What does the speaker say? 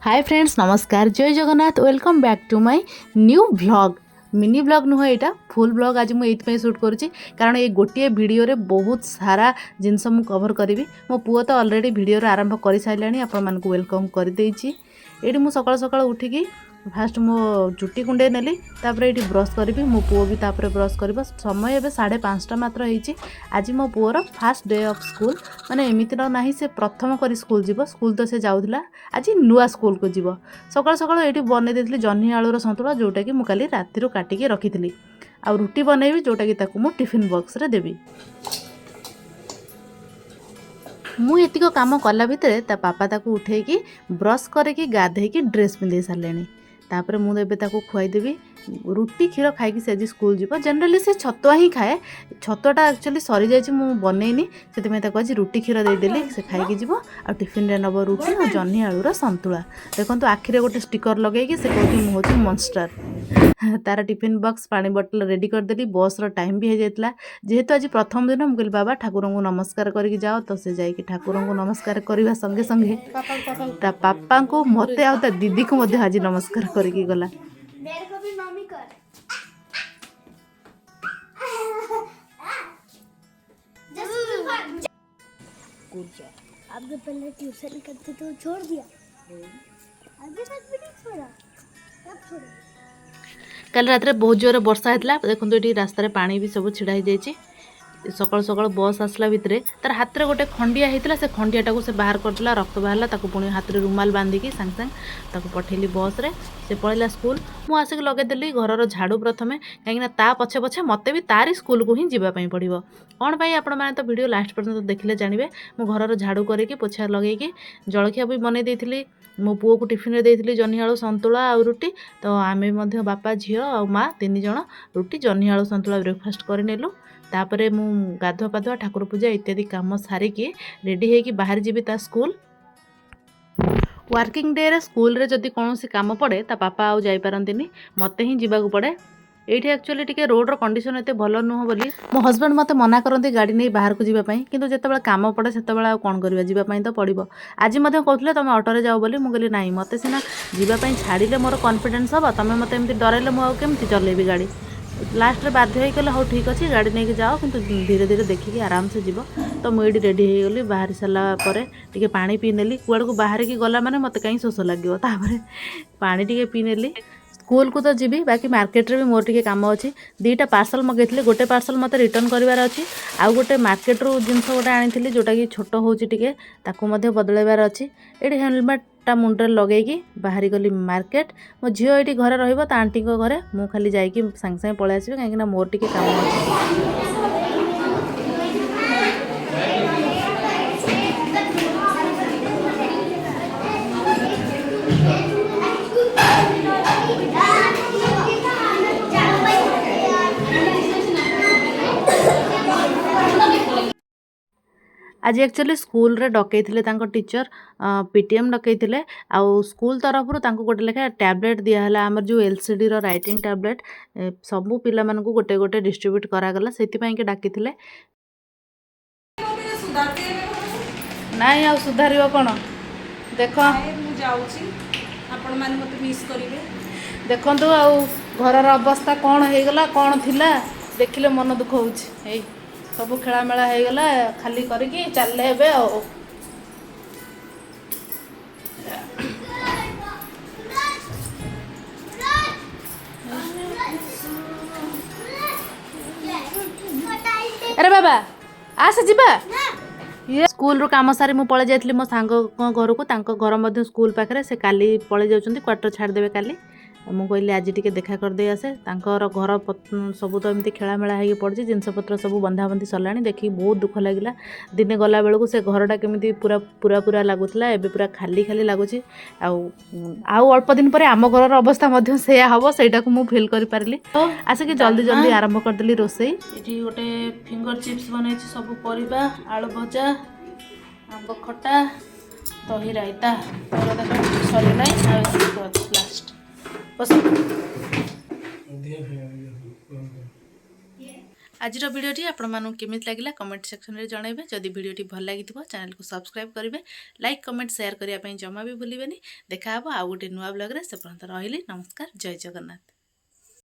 हाय friends नमस्कार जय Jagannath welcome back to my new vlog mini vlog नुह यहाँ फुल व्लॉग आज मुझे शूट करुँची कारण ये गोटे वीडियो रे बहुत सारा जिनस मु कवर करी मो पुओ तो ऑलरेडी वीडियो आरंभ कर सारे आपण मानक वेलकम कर देछि। ये मुझे सकाल सकाल उठिकी फास्ट मो चुट्टी कुंडे नेली तापर ये ब्रश करी मो पुओ भी तापर ब्रश कर समय एवं 5:30 मात्र होती। आज मो पुओर फास्ट डे ऑफ स्कूल माने एमती ना से प्रथम करी स्कूल जीव स्कूल तो से जाऊला आज नुआ स्कूल को जीव सकाल सकाल ये बनई देती जह्नी आलूर सतुला जोटा कि मुझे राति काटिकी रखी आ रुटी बनैबी जोटा कि मु टिफिन बॉक्स रे देवी। मु एतिक काम कला भितर ता पापा ताकू उठेकी ब्रश करके गाधेकी ड्रेस पिंधे सारे तापर मुझे खुआईदेवी रुटी क्षीर खाई से आज स्कूल जीव जनरली से छतुआ ही खाए छतुआटा एक्चुअली सरी जाइए मु बनईनी से आज रुटी क्षीर देदेली से खाई जीव आ टिफिन रे नब रुटी और जह्नी आलूर संतुला देखो आखिरे गोटे स्टिकर लगे से कहती मुझे मॉन्स्टर तार टिफिन बॉक्स पानी बोतल रेडी करदेली बस रो टाइम भी हो जाता जेहेतु आज प्रथम दिन मुझे बाबा ठाकुर को नमस्कार करके जाओ तो से जाकि ठाकुर को नमस्कार करने संगे संगे ता पापा को मते आ दीदी को आज नमस्कार करके गला। अब जो पहले ट्यूशन करते तो छोड़ दिया आगे तक भी नहीं छोड़ा कब छोड़ा। कल रात बहुत जोर वर्षा होता देखो ये रास्तार पानी भी सब छिड़ा जाइए सकाल सकाल बस आसला भितर तार हाथ में गोटे खंडिया होता से खंडियाटा को से बाहर करदेला रक्त बाहर ताको पुणी हाथ में रुमाल बांधिकी सांग सांग ताको पठेली बस रे से पलैला स्कूल मु आसिक लगेदेली घर झाड़ू प्रथमे कहीं ता पछे पछे मते भी तारी स्कूल को ही जावाई पड़ो कौन पाई आपण मैंने तो वीडियो लास्ट पर्यंत देखिले जानवे मु घर झाड़ू करके पोछा लगे जलखिया भी बनई देती मो पुओ को टिफिन देती जह्नी आलू संतुला आ रुटी तो आमे बापा झील आ माँ 3 जण रुटी जह्नी आलू संतुला ब्रेकफास्ट करनेलु तापरे मु गाधुआ पाधुआ ठाकुर पूजा इत्यादि काम सारिकी रेडी होगी बाहर जीवी ता स्कूल वर्किंग डे रे स्कूल रे जदि कौन काम पड़े ता पापा आउ जाई पारंतिनी मते ही जीवाकू पड़े। ये एक्चुअली टिके रोड रो कंडीशन एते भल नुह बोली मो हस्बैंड मते मना करती गाड़ी नहीं बाहर को जीवाई किंतु जितेबाला काम पड़े से कौन करवा जीवाई तो पड़ो आज मत कहते तुम ऑटो जाओ बोली मुझे ना मत सीना जीवाई छाड़े मोर कॉन्फिडेंस हम तुम मत एमती डरइले मुझे चलेबी गाड़ी लास्ट रे बाध्य होकर हाँ ठीक अच्छे गाड़ी नहीं जाओ किंतु धीरे धीरे देखिए आराम से जीव तो मुझे रेडी हो गली बाहर सारापर टे पा पी नेली कुआड़ को बाहर की गला मैंने मत कहीं शोष लगे पानी टे पी नेली स्कूल को तो जीवी बाकी मार्केट रे भी मोर टिके काम अच्छी 2टा पार्सल मगेली गोटे पार्सल मत रिटर्न करार अच्छी आउ गोटे मार्केट रू जिनस गोटे आनी जोटा कि छोट होटे बदलैबार अच्छी ये हेलमेटा मुंडे लगेगी बाहरी गली मार्केट मो झील ये घरे रही आंटी घरे मु खाली जाकि सांगे सांगे पलि आसबि कहीं मोर टिके काम अच्छी। आज एक्चुअली स्कूल रे डकईले टीचर पीटीएम डकईले आउ स्कूल तरफ गोटे लेखा टैबलेट दिहला आमर जो एलसीडी रो राइटिंग टैबलेट सबू पिला मानकू गोटे गोटे डिस्ट्रीब्यूट करागला से डाकी नाई आ सुधार कौन देख देखु घर अवस्था कौन होगला कौन थिला देखिले मन दुख हो सब खेलामेला होगला खाली करके चल अरे बाबा आस जीवा ये स्कूल रो काम सारी मु पळे जाइतली मो सांग घर को घर स्कूल पाखे से काली पळे जाउछंती क्वार्टर छाड़देवे काली मु कहली आज टी देखा करदे आसे तांकर घर सब तो एमती खेलामेला हो पड़ी जिनपतर सब बंधाबंधी सरला देखिए बहुत दुख लगे दिने गला बेलू से घरटा केमी पूरा पूरा पूरा लगुला एवं पूरा खाली खाली लगुच आउ अल्प दिन पर आम घर अवस्था से हम सहीटा को मुझे फिल कर पारि तो आसिक जल्दी जल्दी आरंभ करदेली रोसई ये गोटे फिंगर चिप्स बनई सब परिबा आलू भजा आंब खटा दही रायता सरी ना लास्ट आज भिडियोटी आपको केमी लगे कमेंट सेक्शन में जनइबे। जदि भिडियोटी भल लगी चैनल को सब्सक्राइब करेंगे, लाइक कमेंट शेयर करने जमा भी भूलें। देखा आउ गोटे नुआ ब्लॉग रे। से पर्यंत रही नमस्कार, जय जगन्नाथ।